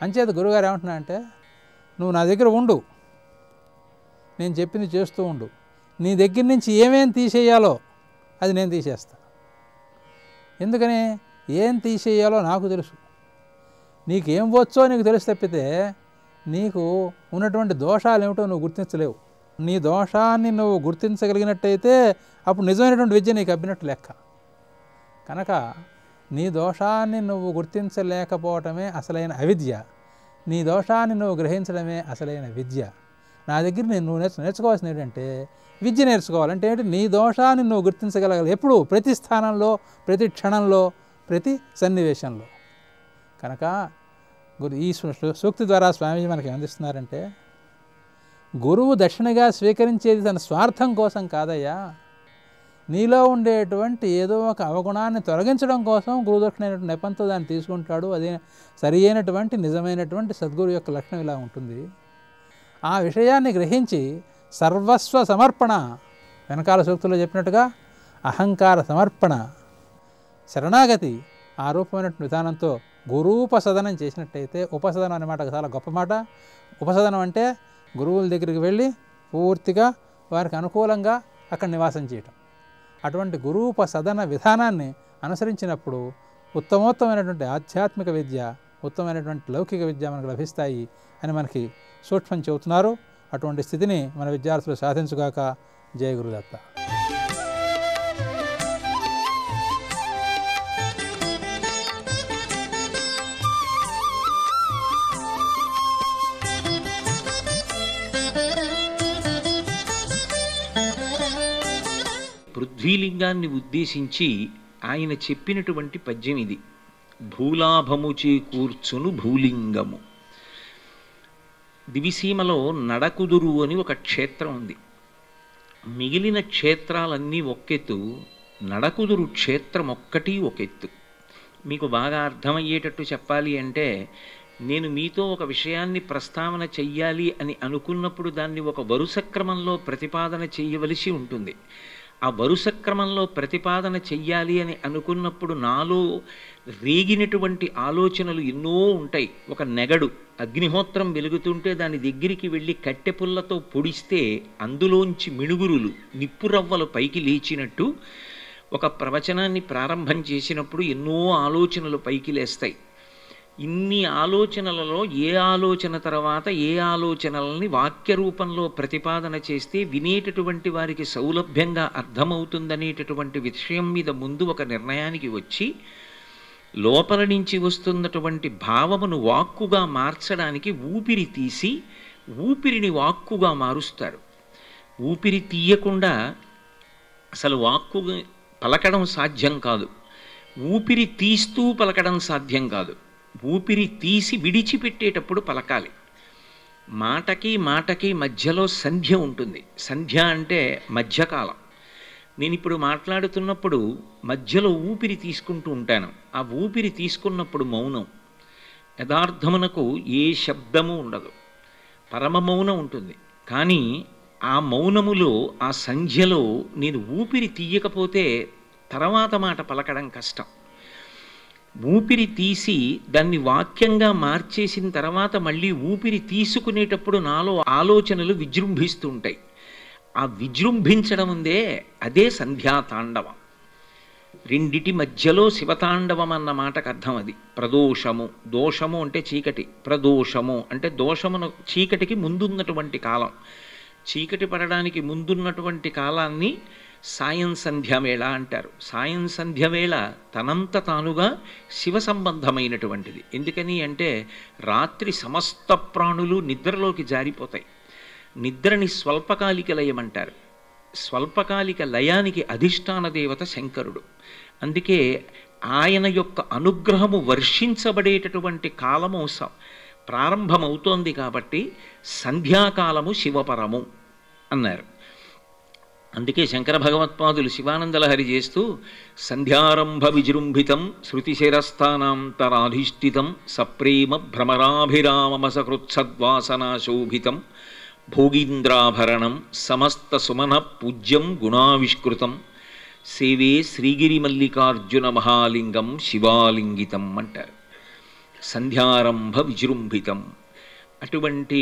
అంచేత గురువుగారు ఏమంటున్నా అంటే, నువ్వు నా దగ్గర ఉండు, నేను చెప్పింది చేస్తూ ఉండు, నీ దగ్గర నుంచి ఏమేం తీసేయాలో అది నేను తీసేస్తా. ఎందుకని? ఏం తీసేయాలో నాకు తెలుసు, నీకేం వచ్చో నీకు తెలుసు తప్పితే నీకు ఉన్నటువంటి దోషాలు ఏమిటో నువ్వు గుర్తించలేవు. నీ దోషాన్ని నువ్వు గుర్తించగలిగినట్టయితే అప్పుడు నిజమైనటువంటి విద్య నీకు అబ్బినట్టు లెక్క. కనుక నీ దోషాన్ని నువ్వు గుర్తించలేకపోవటమే అసలైన అవిద్య, నీ దోషాన్ని నువ్వు గ్రహించడమే అసలైన విద్య. నా దగ్గర నువ్వు నేర్చుకోవాల్సింది ఏంటంటే విద్య నేర్చుకోవాలంటే ఏంటి? నీ దోషాన్ని నువ్వు గుర్తించగలగాలి. ఎప్పుడు? ప్రతి స్థానంలో, ప్రతి క్షణంలో, ప్రతి సన్నివేశంలో. కనుక ఈ సూక్తి ద్వారా స్వామీజీ మనకి అందిస్తున్నారంటే, గురువు దక్షిణగా స్వీకరించేది తన స్వార్థం కోసం కాదయ్యా, నీలో ఉండేటువంటి ఏదో ఒక అవగుణాన్ని తొలగించడం కోసం గురుదక్షిణైనటువంటి నెపంతో దాన్ని తీసుకుంటాడు. అదే సరి అయినటువంటి నిజమైనటువంటి సద్గురు యొక్క లక్షణం ఇలా ఉంటుంది. ఆ విషయాన్ని గ్రహించి సర్వస్వ సమర్పణ, వెనకాల సూక్తుల్లో చెప్పినట్టుగా అహంకార సమర్పణ, శరణాగతి, ఆ రూపమైనటువంటి విధానంతో గురూపసదనం చేసినట్టయితే, ఉపసదనం అనే మాట చాలా గొప్ప మాట. ఉపసదనం అంటే గురువుల దగ్గరికి వెళ్ళి పూర్తిగా వారికి అనుకూలంగా అక్కడ నివాసం చేయటం. అటువంటి గురూపసదన విధానాన్ని అనుసరించినప్పుడు ఉత్తమోత్తమైనటువంటి ఆధ్యాత్మిక విద్య, ఉత్తమమైనటువంటి లౌకిక విద్య మనకు లభిస్తాయి అని మనకి సూక్ష్మం చెబుతున్నారు. అటువంటి స్థితిని మన విద్యార్థులు సాధించుగాక. జయ గురుదత్త. పృథ్వీలింగాన్ని ఉద్దేశించి ఆయన చెప్పినటువంటి పద్యం ఇది. భూలాభము చేకూర్చును భూలింగము. దివిసీమలో నడకుదురు అని ఒక క్షేత్రం ఉంది. మిగిలిన క్షేత్రాలన్నీ ఒకెత్తు, నడకుదురు క్షేత్రం ఒక్కటి ఒకెత్తు. మీకు బాగా అర్థమయ్యేటట్టు చెప్పాలి అంటే, నేను మీతో ఒక విషయాన్ని ప్రస్తావన చెయ్యాలి అని అనుకున్నప్పుడు దాన్ని ఒక వరుస క్రమంలో ప్రతిపాదన చేయవలసి ఉంటుంది. ఆ వరుస క్రమంలో ప్రతిపాదన చెయ్యాలి అని అనుకున్నప్పుడు నాలో రేగినటువంటి ఆలోచనలు ఎన్నో ఉంటాయి. ఒక నెగడు అగ్నిహోత్రం వెలుగుతుంటే దాని దగ్గరికి వెళ్ళి కట్టెపుల్లతో పొడిస్తే అందులోంచి మిణుగురులు, నిప్పురవ్వలు పైకి లేచినట్టు ఒక ప్రవచనాన్ని ప్రారంభం చేసినప్పుడు ఎన్నో ఆలోచనలు పైకి లేస్తాయి. ఇన్ని ఆలోచనలలో ఏ ఆలోచన తర్వాత ఏ ఆలోచనల్ని వాక్య రూపంలో ప్రతిపాదన చేస్తే వినేటటువంటి వారికి సౌలభ్యంగా అర్థమవుతుందనేటటువంటి విషయం మీద ముందు ఒక నిర్ణయానికి వచ్చి లోపల నుంచి వస్తున్నటువంటి భావమును వాక్కుగా మార్చడానికి ఊపిరి తీసి ఊపిరిని వాక్కుగా మారుస్తారు. ఊపిరి తీయకుండా అసలు వాక్కు పలకడం సాధ్యం కాదు. ఊపిరి తీస్తూ పలకడం సాధ్యం కాదు. ఊపిరి తీసి విడిచిపెట్టేటప్పుడు పలకాలి. మాటకి మాటకి మధ్యలో సంధ్య ఉంటుంది. సంధ్య అంటే మధ్యకాలం. నేను ఇప్పుడు మాట్లాడుతున్నప్పుడు మధ్యలో ఊపిరి తీసుకుంటూ ఉంటాను. ఆ ఊపిరి తీసుకున్నప్పుడు మౌనం. యథార్థమునకు ఏ శబ్దము ఉండదు, పరమ మౌనం ఉంటుంది. కానీ ఆ మౌనములో, ఆ సంధ్యలో నేను ఊపిరి తీయకపోతే తర్వాత మాట పలకడం కష్టం. ఊపిరి తీసి దాన్ని వాక్యంగా మార్చేసిన తర్వాత మళ్ళీ ఊపిరి తీసుకునేటప్పుడు నాలో ఆలోచనలు విజృంభిస్తూ ఉంటాయి. ఆ విజృంభించడం ఉందే అదే సంధ్యాతాండవం. రెండిటి మధ్యలో శివతాండవం అన్న మాటకు అర్థం అది. ప్రదోషము, దోషము అంటే చీకటి, ప్రదోషము అంటే దోషమును చీకటికి ముందున్నటువంటి కాలం. చీకటి పడడానికి ముందున్నటువంటి కాలాన్ని సాయం సంధ్యవేళ అంటారు. సాయం సంధ్యవేళ తనంత తానుగా శివ సంబంధమైనటువంటిది. ఎందుకని అంటే రాత్రి సమస్త ప్రాణులు నిద్రలోకి జారిపోతాయి. నిద్రని స్వల్పకాలిక లయం అంటారు. స్వల్పకాలిక లయానికి అధిష్టాన దేవత శంకరుడు. అందుకే ఆయన యొక్క అనుగ్రహము వర్షించబడేటటువంటి కాలము ప్రారంభమవుతోంది కాబట్టి సంధ్యాకాలము శివపరము అన్నారు. అందుకే శంకర భగవత్పాదులు శివానందలహరి చేస్తూ సంధ్యారంభ విజృంభితం శృతిశిరస్థానాంతరాధిష్ఠితం సప్రేమ భ్రమరాభిరామమసకృత్సద్వాసనాశోభితం భోగీంద్రాభరణం సమస్త సుమన పూజ్యం గుణావిష్కృతం సేవే శ్రీగిరిమల్లికార్జున మహాలింగం శివాలింగితం అంటారు. సంధ్యారంభ విజృంభితం. అటువంటి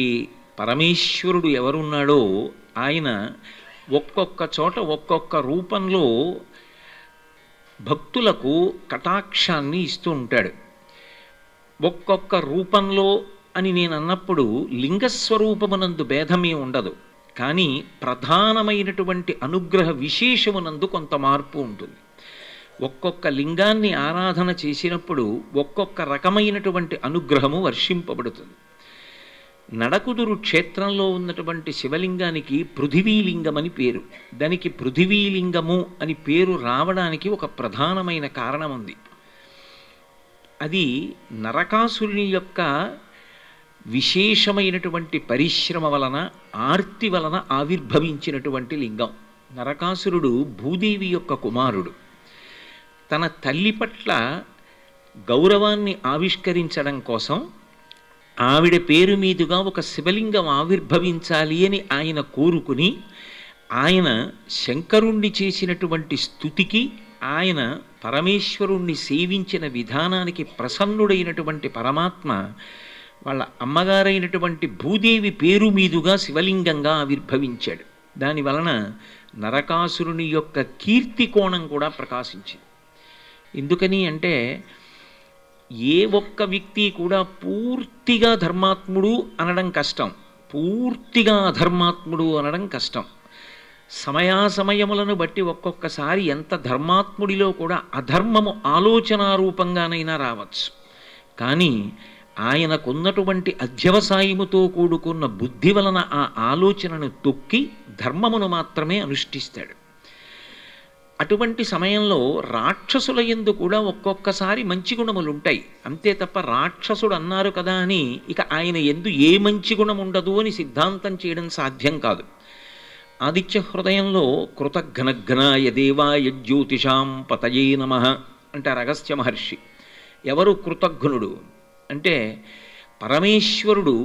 పరమేశ్వరుడు ఎవరున్నాడో ఆయన ఒక్కొక్క చోట ఒక్కొక్క రూపంలో భక్తులకు కటాక్షాన్ని ఇస్తూ ఉంటాడు. ఒక్కొక్క రూపంలో అని నేను అన్నప్పుడు లింగస్వరూపమునందు భేదమే ఉండదు, కానీ ప్రధానమైనటువంటి అనుగ్రహ విశేషమునందు కొంత మార్పు ఉంటుంది. ఒక్కొక్క లింగాన్ని ఆరాధన చేసినప్పుడు ఒక్కొక్క రకమైనటువంటి అనుగ్రహము వర్షింపబడుతుంది. నడకుదురు క్షేత్రంలో ఉన్నటువంటి శివలింగానికి పృథివీలింగం అని పేరు. దానికి పృథివీలింగము అని పేరు రావడానికి ఒక ప్రధానమైన కారణం ఉంది. అది నరకాసురుని యొక్క విశేషమైనటువంటి పరిశ్రమ వలన, ఆర్తి వలన ఆవిర్భవించినటువంటి లింగం. నరకాసురుడు భూదేవి యొక్క కుమారుడు. తన తల్లి పట్ల గౌరవాన్ని ఆవిష్కరించడం కోసం ఆవిడ పేరు మీదుగా ఒక శివలింగం ఆవిర్భవించాలి అని ఆయన కోరుకుని, ఆయన శంకరుణ్ణి చేసినటువంటి స్తుతికి, ఆయన పరమేశ్వరుణ్ణి సేవించిన విధానానికి ప్రసన్నుడైనటువంటి పరమాత్మ వాళ్ళ అమ్మగారైనటువంటి భూదేవి పేరు మీదుగా శివలింగంగా ఆవిర్భవించాడు. దానివలన నరకాసురుని యొక్క కీర్తి కోణం కూడా ప్రకాశించింది. ఎందుకని అంటే ఏ ఒక్క వ్యక్తి కూడా పూర్తిగా ధర్మాత్ముడు అనడం కష్టం, పూర్తిగా అధర్మాత్ముడు అనడం కష్టం. సమయాసమయములను బట్టి ఒక్కొక్కసారి ఎంత ధర్మాత్ముడిలో కూడా అధర్మము ఆలోచనారూపంగానైనా రావచ్చు. కానీ ఆయనకున్నటువంటి అధ్యవసాయముతో కూడుకున్న బుద్ధి వలన ఆ ఆలోచనను తొక్కి ధర్మమును మాత్రమే అనుష్ఠిస్తాడు. అటువంటి సమయంలో రాక్షసుల యందు కూడా ఒక్కొక్కసారి మంచి గుణములు ఉంటాయి. అంతే తప్ప రాక్షసుడు అన్నారు కదా అని ఇక ఆయన యందు ఏ మంచి గుణం ఉండదు అని సిద్ధాంతం చేయడం సాధ్యం కాదు. ఆదిత్య హృదయంలో కృతఘ్నఘ్నాయ దేవాయ జ్యోతిషాం పతయే నమః అంటారు అగస్త్య మహర్షి. ఎవరు కృతఘ్నుడు అంటే పరమేశ్వరుడు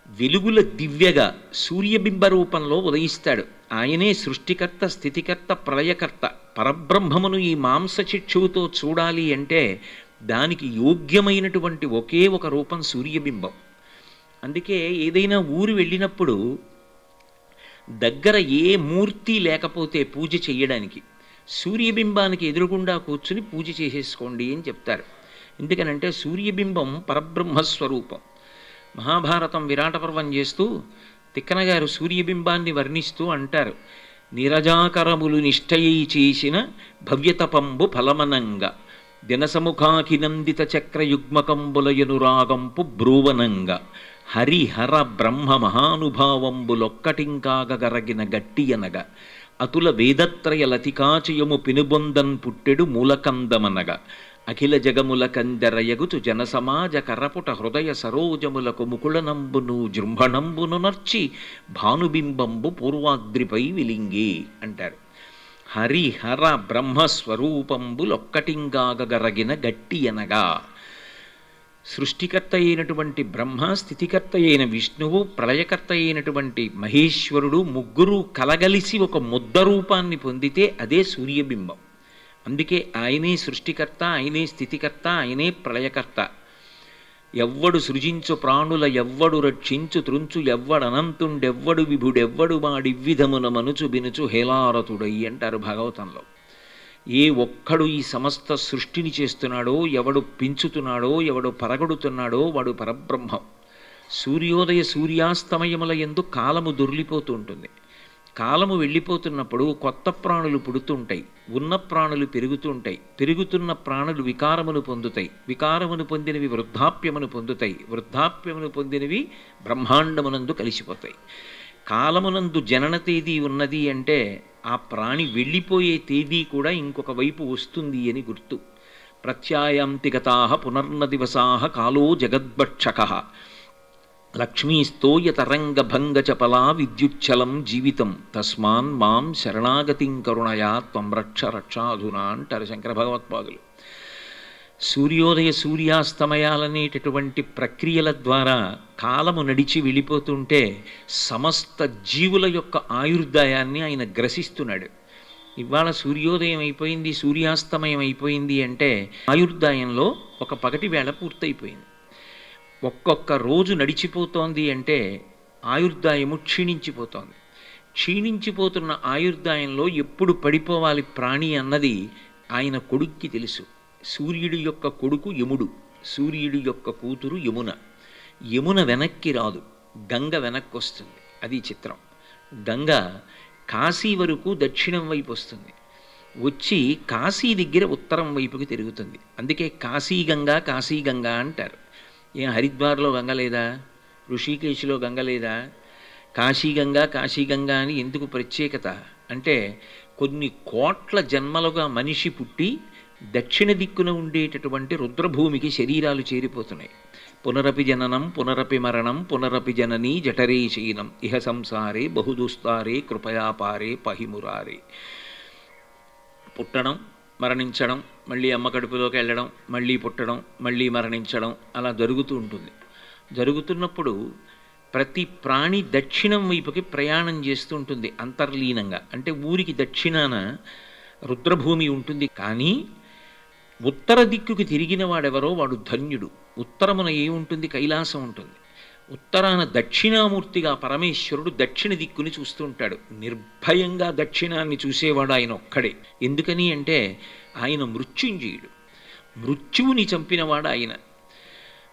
వెలుగుల దివ్యగా సూర్యబింబ రూపంలో ఉదయిస్తాడు. ఆయనే సృష్టికర్త, స్థితికర్త, ప్రళయకర్త. పరబ్రహ్మమును ఈ మాంసచిక్షువుతో చూడాలి అంటే దానికి యోగ్యమైనటువంటి ఒకే ఒక రూపం సూర్యబింబం. అందుకే ఏదైనా ఊరు వెళ్ళినప్పుడు దగ్గర ఏ మూర్తి లేకపోతే పూజ చెయ్యడానికి సూర్యబింబానికి ఎదురుగుండా కూర్చుని పూజ చేసేసుకోండి అని చెప్తారు. ఎందుకనంటే సూర్యబింబం పరబ్రహ్మస్వరూపం. మహాభారతం విరాట పర్వం చేస్తూ తిక్కన గారు సూర్యబింబాన్ని వర్ణిస్తూ అంటారు, నిరజాకరములు నిష్టయై చేసిన భవ్యతపంబు ఫలమనంగా దినసముఖాకినందిత చక్రయుగ్మకంబులయనురాగంపు బ్రూవనంగా హరిహర బ్రహ్మ మహానుభావంబులొక్కటింకాగరగిన గట్టియనగా అతుల వేదత్రయ లతికాచయము పినుబొందన్ పుట్టెడు మూలకందమనగా అఖిల జగముల కందరయగుచు జనసమాజ కరపుట హృదయ సరోజములకు ముకుళనంబును జృంభణంబును నర్చి భానుబింబంబు పూర్వాద్రిపై విలింగి అంటారు. హరిహర బ్రహ్మస్వరూపంబులొక్కటింగాగరగిన గట్టి అనగా సృష్టికర్త అయినటువంటి బ్రహ్మ, స్థితికర్త అయిన విష్ణువు, ప్రళయకర్త అయినటువంటి మహేశ్వరుడు ముగ్గురు కలగలిసి ఒక ముద్ద రూపాన్ని పొందితే అదే సూర్యబింబం. అందుకే ఆయనే సృష్టికర్త, ఆయనే స్థితికర్త, ఆయనే ప్రళయకర్త. ఎవ్వడు సృజించు ప్రాణుల ఎవ్వడు రక్షించు త్రుంచు ఎవ్వడనంతుండెవ్వడు విభుడెవ్వడు వాడివ్విధమున మనుచు బినుచు హేలారతుడై అంటారు భాగవతంలో. ఏ ఒక్కడు ఈ సమస్త సృష్టిని చేస్తున్నాడో, ఎవడు పెంచుతున్నాడో, ఎవడు పరగడుతున్నాడో వాడు పరబ్రహ్మం. సూర్యోదయ సూర్యాస్తమయముల యందు కాలము దొర్లిపోతూ ఉంటుంది. కాలము వెళ్ళిపోతున్నప్పుడు కొత్త ప్రాణులు పుడుతుంటాయి, ఉన్న ప్రాణులు పెరుగుతుంటాయి, పెరుగుతున్న ప్రాణులు వికారమును పొందుతాయి, వికారమును పొందినవి వృద్ధాప్యమును పొందుతాయి, వృద్ధాప్యమును పొందినవి బ్రహ్మాండమునందు కలిసిపోతాయి. కాలమునందు జనన తేదీ ఉన్నది అంటే ఆ ప్రాణి వెళ్ళిపోయే తేదీ కూడా ఇంకొక వైపు వస్తుంది అని గుర్తు. ప్రత్యాయాంతిగతాః పునర్న దివసాః కాలో జగద్భక్షకః లక్ష్మీస్తోయతరంగభంగచపలా విద్యుచ్చలం జీవితం తస్మాన్ మాం శరణాగతిం కరుణయా త్వం రక్ష రక్షాధునా అంటారు శంకర భగవత్పాదులు. సూర్యోదయ సూర్యాస్తమయాలనేటటువంటి ప్రక్రియల ద్వారా కాలము నడిచి వెళ్ళిపోతుంటే సమస్త జీవుల యొక్క ఆయుర్దాయాన్ని ఆయన గ్రసిస్తున్నాడు. ఇవాళ సూర్యోదయం అయిపోయింది, సూర్యాస్తమయం అయిపోయింది అంటే ఆయుర్దాయంలో ఒక పగటి వేళ పూర్తయిపోయింది. ఒక్కొక్క రోజు నడిచిపోతోంది అంటే ఆయుర్దాయము క్షీణించిపోతోంది. క్షీణించిపోతున్న ఆయుర్దాయంలో ఎప్పుడు పడిపోవాలి ప్రాణి అన్నది ఆయన కొడుక్కి తెలుసు. సూర్యుడి యొక్క కొడుకు యముడు, సూర్యుడి యొక్క కూతురు యమున. యమున వెనక్కి రాదు, గంగ వెనక్కి వస్తుంది. అది చిత్రం. గంగ కాశీ వరకు దక్షిణం వైపు వస్తుంది, వచ్చి కాశీ దగ్గర ఉత్తరం వైపుకి తిరుగుతుంది. అందుకే కాశీగంగా కాశీగంగా అంటారు. ఏం హరిద్వార్లో గంగ లేదా, ఋషికేశ్లో గంగ లేదా? కాశీగంగా కాశీగంగా అని ఎందుకు ప్రత్యేకత అంటే కొన్ని కోట్ల జన్మలుగా మనిషి పుట్టి దక్షిణ దిక్కున ఉండేటటువంటి రుద్రభూమికి శరీరాలు చేరిపోతున్నాయి. పునరపి జననం పునరపి మరణం పునరపి జననీ జఠరే శయనం ఇహ సంసారే బహుదుస్తారే కృపయాపారే పహిమురారే. పుట్టడం, మరణించడం, మళ్ళీ అమ్మ కడుపులోకి వెళ్ళడం, మళ్ళీ పుట్టడం, మళ్ళీ మరణించడం, అలా జరుగుతూ ఉంటుంది. జరుగుతున్నప్పుడు ప్రతి ప్రాణి దక్షిణం వైపుకి ప్రయాణం చేస్తూ ఉంటుంది అంతర్లీనంగా. అంటే ఊరికి దక్షిణాన రుద్రభూమి ఉంటుంది, కానీ ఉత్తర దిక్కుకి తిరిగిన వాడెవరో వాడు ధన్యుడు. ఉత్తరమున ఏముంటుంది? కైలాసం ఉంటుంది. ఉత్తరాన దక్షిణామూర్తిగా పరమేశ్వరుడు దక్షిణ దిక్కుని చూస్తూ ఉంటాడు. నిర్భయంగా దక్షిణాన్ని చూసేవాడు ఆయన ఒక్కడే. ఎందుకని అంటే ఆయన మృత్యుంజయుడు, మృత్యువుని చంపినవాడు ఆయన.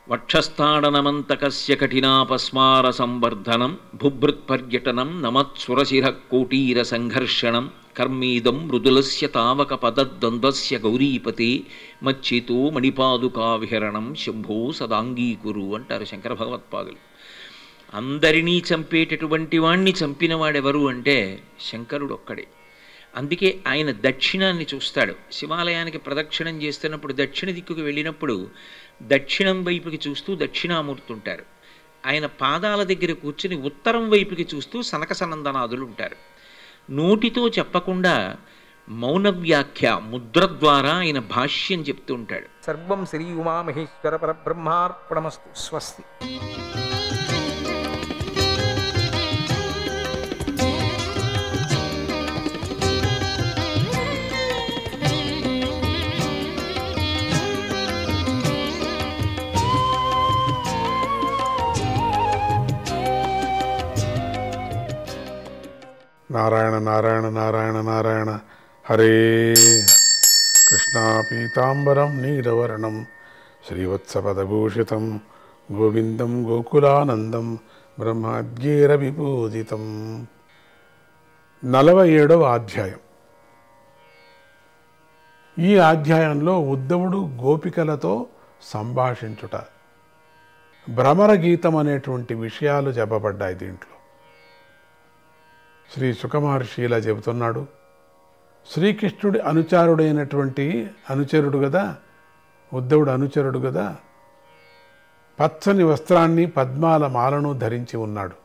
వక్షస్థాడనమంతకస్య కఠినాపస్మార సంవర్ధనం భుభృత్పర్యటనం నమత్సురశిర కోటీర సంఘర్షణం కర్మీదం మృదులస్య తావక పదద్వంద్వస్య గౌరీపతే మచ్చితో మణిపాదుకా విహరణం శంభో సదాంగీకురు అంటారు శంకర భగవత్పాదులు. అందరినీ చంపేటటువంటి వాణ్ణి చంపినవాడెవరు అంటే శంకరుడు ఒక్కడే. అందుకే ఆయన దక్షిణాన్ని చూస్తాడు. శివాలయానికి ప్రదక్షిణం చేస్తున్నప్పుడు దక్షిణ దిక్కుకు వెళ్ళినప్పుడు దక్షిణం వైపుకి చూస్తూ దక్షిణామూర్తి ఉంటారు. ఆయన పాదాల దగ్గర కూర్చుని ఉత్తరం వైపుకి చూస్తూ సనక సనందనాదులు ఉంటారు. నోటితో చెప్పకుండా మౌన వ్యాఖ్య ముద్ర ద్వారా ఆయన భాష్యం చెప్తూ ఉంటాడు. సర్వం శ్రీ ఉమామహేశ్వర పరబ్రహ్మార్పణమస్తు. స్వస్తి. నారాయణ నారాయణ నారాయణ నారాయణ. హరే కృష్ణా పీతాంబరం నీరవర్ణం శ్రీవత్సపదభూషితం గోవిందం గోకులానందం బ్రహ్మాద్యేర విపూజితం. 47వ అధ్యాయం. ఈ అధ్యాయంలో ఉద్ధవుడు గోపికలతో సంభాషించుట, భ్రమర గీతం అనేటువంటి విషయాలు చెప్పబడ్డాయి దీంట్లో. శ్రీ సుఖమహర్షి ఇలా చెబుతున్నాడు. శ్రీకృష్ణుడి అనుచరుడు కదా ఉద్ధవుడు, అనుచరుడు కదా. పచ్చని వస్త్రాన్ని పద్మాల మాలను ధరించి ఉన్నాడు.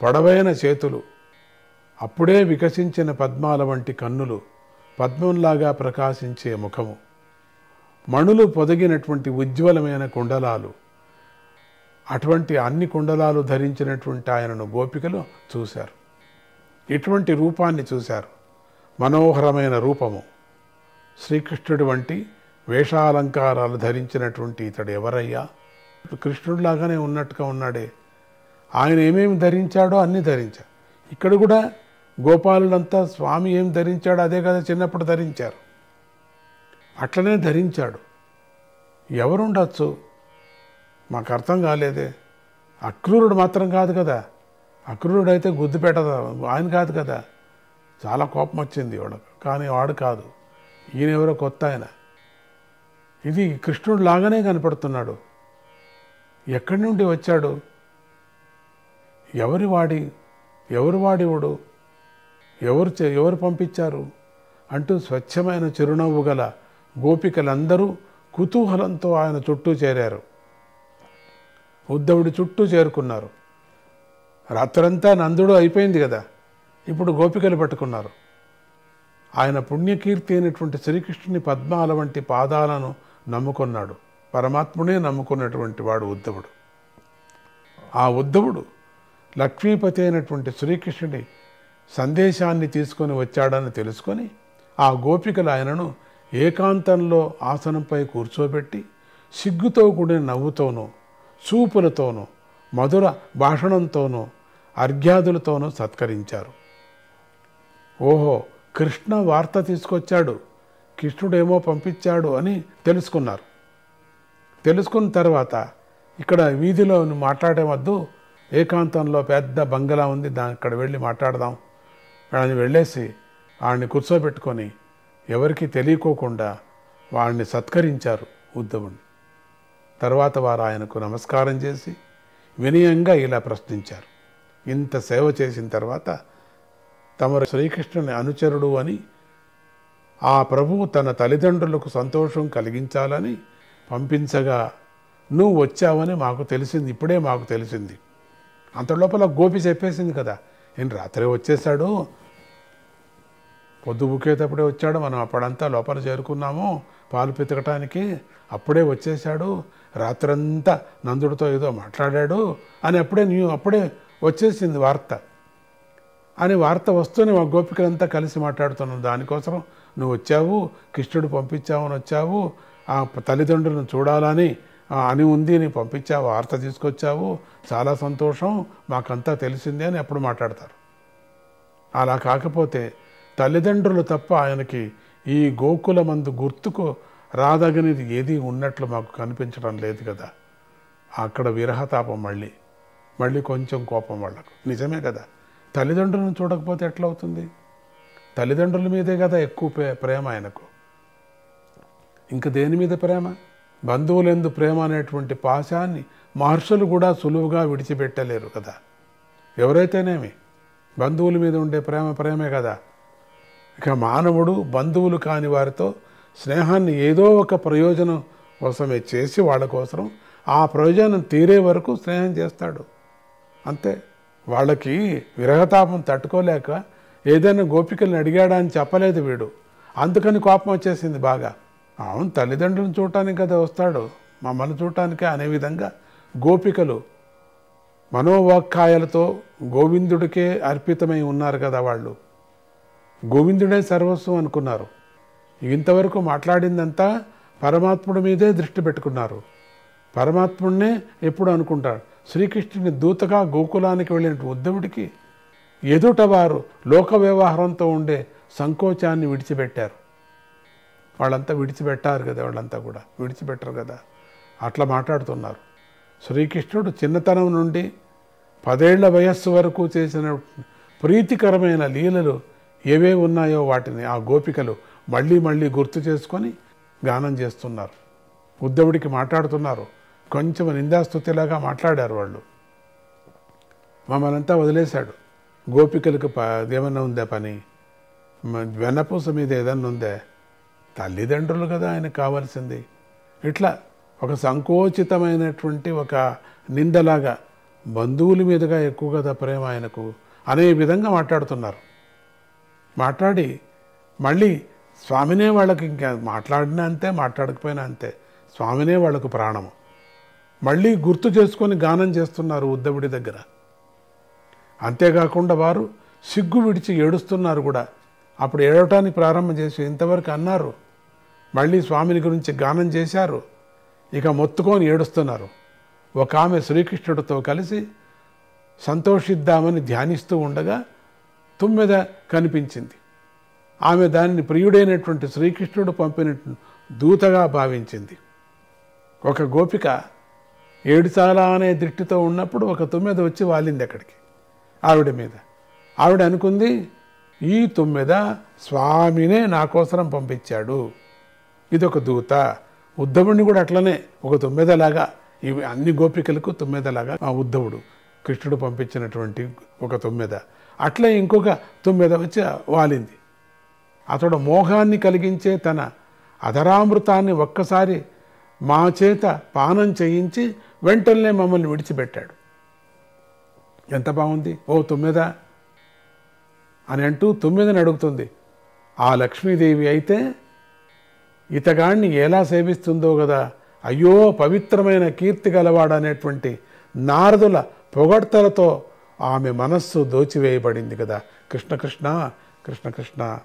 పొడవైన చేతులు, అప్పుడే వికసించిన పద్మాల వంటి కన్నులు, పద్మంలాగా ప్రకాశించే ముఖము, మణులు పొదిగినటువంటి ఉజ్వలమైన కుండలాలు. అటువంటి అన్ని కుండలాలు ధరించినటువంటి ఆయనను గోపికలు చూశారు. ఇటువంటి రూపాన్ని చూశారు. మనోహరమైన రూపము, శ్రీకృష్ణుడి వంటి వేషాలంకారాలు ధరించినటువంటి ఇతడు ఎవరయ్యా? కృష్ణుడిలాగానే ఉన్నట్టుగా ఉన్నాడే. ఆయన ఏమేమి ధరించాడో అన్నీ ధరించాడు. ఇక్కడ కూడా గోపాలులంతా స్వామి ఏం ధరించాడో అదే కదా చిన్నప్పుడు ధరించారు, అట్లనే ధరించాడు. ఎవరుండొచ్చు? మాకు అర్థం కాలేదే. అక్రూరుడు మాత్రం కాదు కదా, అక్రూరుడు అయితే గుద్దుపేట ఆయన కాదు కదా. చాలా కోపం వచ్చింది వాడు, కానీ వాడు కాదు, ఈయన ఎవరో కొత్త ఆయన. ఇది కృష్ణుడు లాగానే కనపడుతున్నాడు. ఎక్కడి నుండి వచ్చాడు? ఎవరు వాడివాడు? ఎవరు పంపించారు అంటూ స్వచ్ఛమైన చిరునవ్వు గల గోపికలందరూ కుతూహలంతో ఆయన చుట్టూ చేరారు. ఉద్ధవుడి చుట్టూ చేరుకున్నారు. రాత్రంతా నందుడు అయిపోయింది కదా, ఇప్పుడు గోపికలు పట్టుకున్నారు. ఆయన పుణ్యకీర్తి అయినటువంటి శ్రీకృష్ణుని పద్మాల వంటి పాదాలను నమ్ముకున్నాడు. పరమాత్మునే నమ్ముకున్నటువంటి వాడు ఉద్ధవుడు. ఆ ఉద్ధవుడు లక్ష్మీపతి అయినటువంటి శ్రీకృష్ణుడి సందేశాన్ని తీసుకొని వచ్చాడని తెలుసుకొని ఆ గోపికలు ఆయనను ఏకాంతంలో ఆసనంపై కూర్చోబెట్టి సిగ్గుతో కూడిన నవ్వుతోనూ చూపులతోనూ మధుర భాషణంతోనూ అర్ఘ్యాదులతోనూ సత్కరించారు. ఓహో, కృష్ణ వార్త తీసుకొచ్చాడు, కృష్ణుడేమో పంపించాడు అని తెలుసుకున్నారు. తెలుసుకున్న తర్వాత ఇక్కడ వీధిలో మాట్లాడే వద్దు, ఏకాంతంలో పెద్ద బంగళా ఉంది, అక్కడ వెళ్ళి మాట్లాడదాం అని వెళ్ళేసి వాడిని కూర్చోబెట్టుకొని ఎవరికి తెలియకోకుండా వాడిని సత్కరించారు ఉద్ధవుణ్ణి. తర్వాత వారు ఆయనకు నమస్కారం చేసి వినయంగా ఇలా ప్రశ్నించారు. ఇంత సేవ చేసిన తర్వాత తమరు శ్రీకృష్ణుని అనుచరుడు అని, ఆ ప్రభువు తన తల్లిదండ్రులకు సంతోషం కలిగించాలని పంపించగా నువ్వు వచ్చావని మాకు తెలిసింది, ఇప్పుడే మాకు తెలిసింది. అంత లోపల గోపి చెప్పేసింది కదా, నేను రాత్రే వచ్చేసాడు, పొద్దు ఊకేటప్పుడే వచ్చాడు, మనం అప్పుడంతా లోపల చేరుకున్నాము పాలు పితకటానికి, అప్పుడే వచ్చేసాడు, రాత్రంతా నందుడితో ఏదో మాట్లాడాడు అని అప్పుడే వచ్చేసింది వార్త అని. వార్త వస్తూనే మా గోపికలంతా కలిసి మాట్లాడుతున్నాం. దానికోసం నువ్వు వచ్చావు, కృష్ణుడు పంపించావని వచ్చావు, ఆ తల్లిదండ్రులను చూడాలని అని ఉంది, నీ పంపించావు, వార్త తీసుకొచ్చావు, చాలా సంతోషం, మాకంతా తెలిసిందే అని అప్పుడు మాట్లాడతారు. అలా కాకపోతే తల్లిదండ్రులు తప్ప ఆయనకి ఈ గోకులమందు గుర్తుకు రాదగినది ఏదీ ఉన్నట్లు మాకు కనిపించడం లేదు కదా. అక్కడ విరహతాపం, మళ్ళీ కొంచెం కోపం వాళ్ళకు. నిజమే కదా, తల్లిదండ్రులను చూడకపోతే ఎట్లవుతుంది? తల్లిదండ్రుల మీదే కదా ఎక్కువ ప్రేమ ఆయనకు. ఇంక దేని మీద ప్రేమ? బంధువులందు ప్రేమ అనేటువంటి పాశాన్ని మహర్షులు కూడా సులువుగా విడిచిపెట్టలేరు కదా. ఎవరైతేనేమి బంధువుల మీద ఉండే ప్రేమే కదా. ఇక మానవుడు బంధువులు కాని వారితో స్నేహాన్ని ఏదో ఒక ప్రయోజనం కోసమే చేసి వాళ్ళ కోసం ఆ ప్రయోజనం తీరే వరకు స్నేహం చేస్తాడు, అంతే. వాళ్ళకి విరహతాపం తట్టుకోలేక ఏదైనా గోపికల్ని అడిగాడా అని చెప్పలేదు వీడు, అందుకని కోపం వచ్చేసింది బాగా. అవును, తల్లిదండ్రులను చూడటానికి కదా వస్తాడు, మమ్మల్ని చూడటానికే అనే విధంగా గోపికలు మనోవాక్కాయాలతో గోవిందుడికే అర్పితమై ఉన్నారు కదా. వాళ్ళు గోవిందుడే సర్వస్వం అనుకున్నారు. ఇంతవరకు మాట్లాడిందంతా పరమాత్ముడి మీదే దృష్టి పెట్టుకున్నారు. పరమాత్ముడినే ఎప్పుడు అనుకుంటాడు. శ్రీకృష్ణుని దూతగా గోకులానికి వెళ్ళిన ఉద్ధవుడికి ఎదుట వారు లోక వ్యవహారంతో ఉండే సంకోచాన్ని విడిచిపెట్టారు. వాళ్ళంతా విడిచిపెట్టారు కదా, వాళ్ళంతా కూడా విడిచిపెట్టరు కదా. అట్లా మాట్లాడుతున్నారు. శ్రీకృష్ణుడు చిన్నతనం నుండి 10 ఏళ్ల వయస్సు వరకు చేసిన ప్రీతికరమైన లీలలు ఏవే ఉన్నాయో వాటిని ఆ గోపికలు మళ్ళీ గుర్తు చేసుకొని గానం చేస్తున్నారు. ఉద్ధవుడికి మాట్లాడుతున్నారు. కొంచెం నిందాస్తుతిలాగా మాట్లాడారు వాళ్ళు. మమ్మల్నంతా వదిలేశాడు. గోపికలకు ఏమన్నా ఉందా పని? వెన్నపూస మీద ఏదన్నా ఉందా? తల్లిదండ్రులు కదా ఆయనకు కావాల్సింది. ఇట్లా ఒక సంకోచితమైనటువంటి ఒక నిందలాగా బంధువుల మీదుగా ఎక్కువ కదా ప్రేమ ఆయనకు అనే విధంగా మాట్లాడుతున్నారు. మాట్లాడి మళ్ళీ స్వామినే వాళ్ళకి, ఇంకా మాట్లాడినా అంతే, మాట్లాడకపోయినా అంతే, స్వామినే వాళ్ళకు ప్రాణము. మళ్ళీ గుర్తు చేసుకొని గానం చేస్తున్నారు ఉద్ధవుడి దగ్గర. అంతేకాకుండా వారు సిగ్గు విడిచి ఏడుస్తున్నారు కూడా. అప్పుడు ఏడవటానికి ప్రారంభం చేసి ఇంతవరకు అన్నారు, మళ్ళీ స్వామిని గురించి గానం చేశారు. ఇక మొత్తుకొని ఏడుస్తున్నారు. ఒక ఆమె శ్రీకృష్ణుడితో కలిసి సంతోషిద్దామని ధ్యానిస్తూ ఉండగా తుమ్మెద కనిపించింది. ఆమె దానిని ప్రియుడైనటువంటి శ్రీకృష్ణుడు పంపిన దూతగా భావించింది. ఒక గోపిక ఏడుచాలా అనే దృష్టితో ఉన్నప్పుడు ఒక తుమ్మెద వచ్చి వాలింది అక్కడికి ఆవిడ మీద. ఆవిడ అనుకుంది, ఈ తుమ్మెద స్వామినే నా కోసరం పంపించాడు, ఇదొక దూత. ఉద్ధవుడిని కూడా అట్లనే ఒక తుమ్మెదలాగా, ఇవి అన్ని గోపికలకు తుమ్మెదలాగా ఆ ఉద్ధవుడు కృష్ణుడు పంపించినటువంటి ఒక తుమ్మెద. అట్లే ఇంకొక తుమ్మెద వచ్చి వాలింది. అతడు మోహాన్ని కలిగించే తన అధరామృతాన్ని ఒక్కసారి మా చేత పానం చేయించి వెంటనే మమ్మల్ని విడిచిపెట్టాడు. ఎంత బాగుంది ఓ తుమ్మెద అని అంటూ తుమ్మెదని అడుగుతుంది. ఆ లక్ష్మీదేవి అయితే ఇతగాణ్ణి ఎలా సేవిస్తుందో కదా, అయ్యో పవిత్రమైన కీర్తి గలవాడనేటువంటి నారదుల పొగడ్తలతో ఆమె మనస్సు దోచివేయబడింది కదా. కృష్ణ కృష్ణ కృష్ణ కృష్ణ